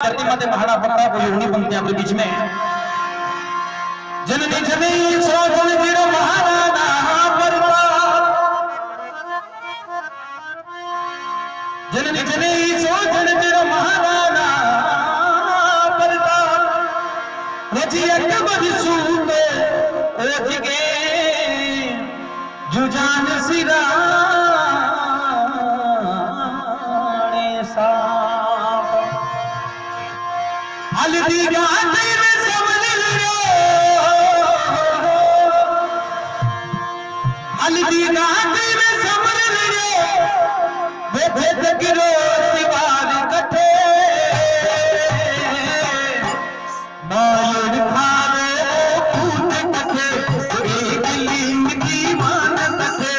धरती माते महाड़ा पड़ता कोई होनी बनते हैं अपने बीच में जननी जननी सो जन जीरो महाराणा परता जननी जननी सो जन जीरो महाराणा परता रजी अकबर सूते ओठ के जुजान सिरा हल्दी घाटी में समझ लो हल्दी घाटी में समझ लो वे भेद गिरो सिवार कटे नायड़ खारे फूट कटे एक लिंग की मान कटे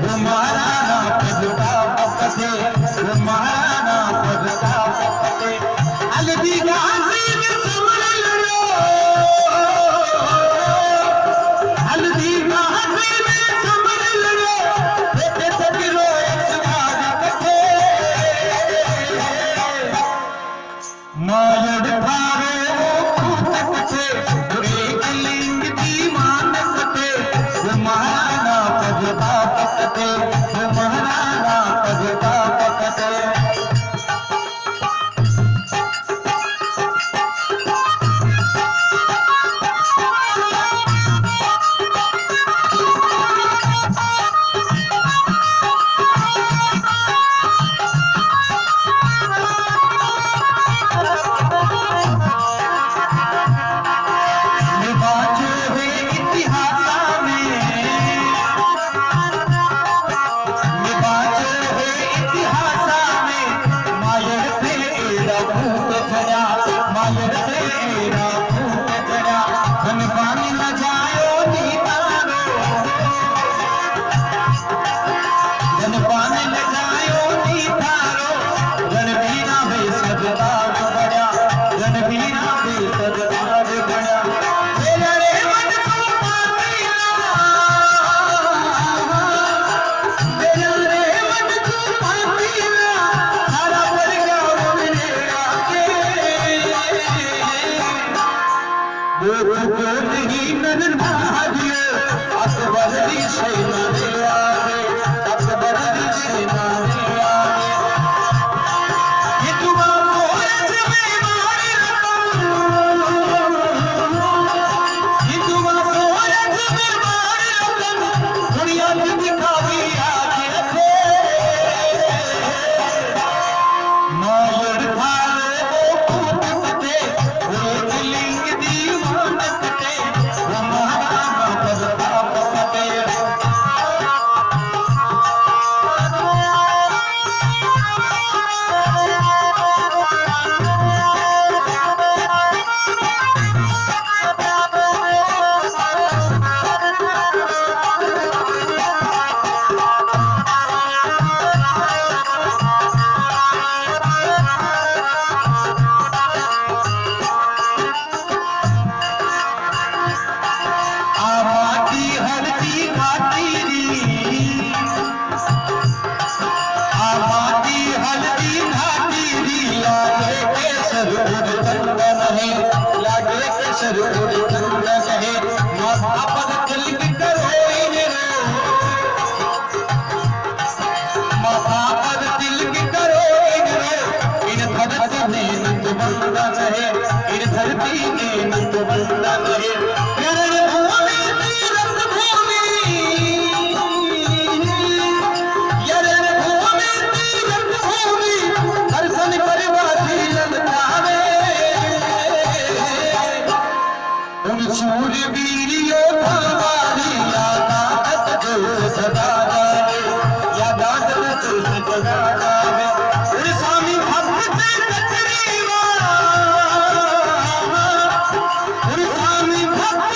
हमारा ना पदता पकते हमारा ना पदता पकते हल्दी घाटी स्वामी भक्त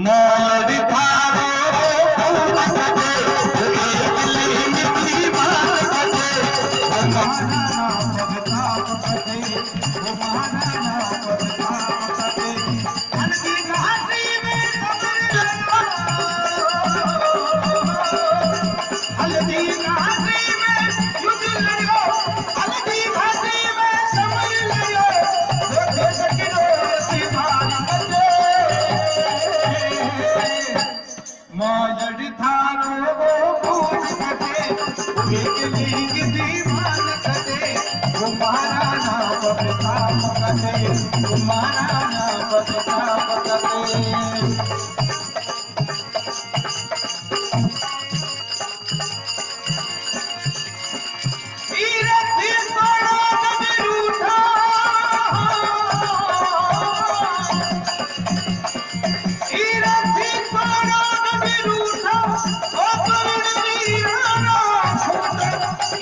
मोलड़ी थारो फूल कटे गली मिठी बात कटे महाराणा प्रताप कटे महाराणा प्रताप कटे हल्दी घाटी में हल्दी घाटी में युद्ध लड़ो हल्दी घाटी में समर लड़ो देखे सकिनो सिवान कटे मोलड़ी थारो फूल कटे गली दीवान कटे महाराणा प्रताप कटे महाराणा प्रताप कटे ईरथी पड़ो कभी रूठा ईरथी पड़ो कभी रूठा ओ करुण वीराना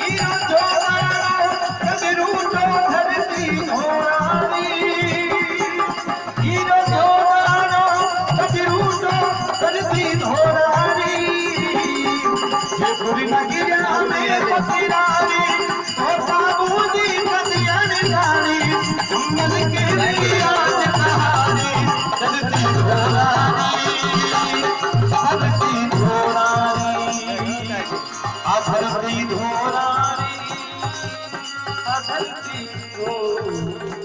ईरो जोराना कभी रूठो धरती धोरानी ईरो जोराना कभी रूठो धरती धोरानी ये बुरी नगरिया में पतिरानी ओ बाबूजी पतिया निशानी मन के लिए आज कहानी धरती धोरानी धरती धोरानी धरती धोरानी धरती धोरानी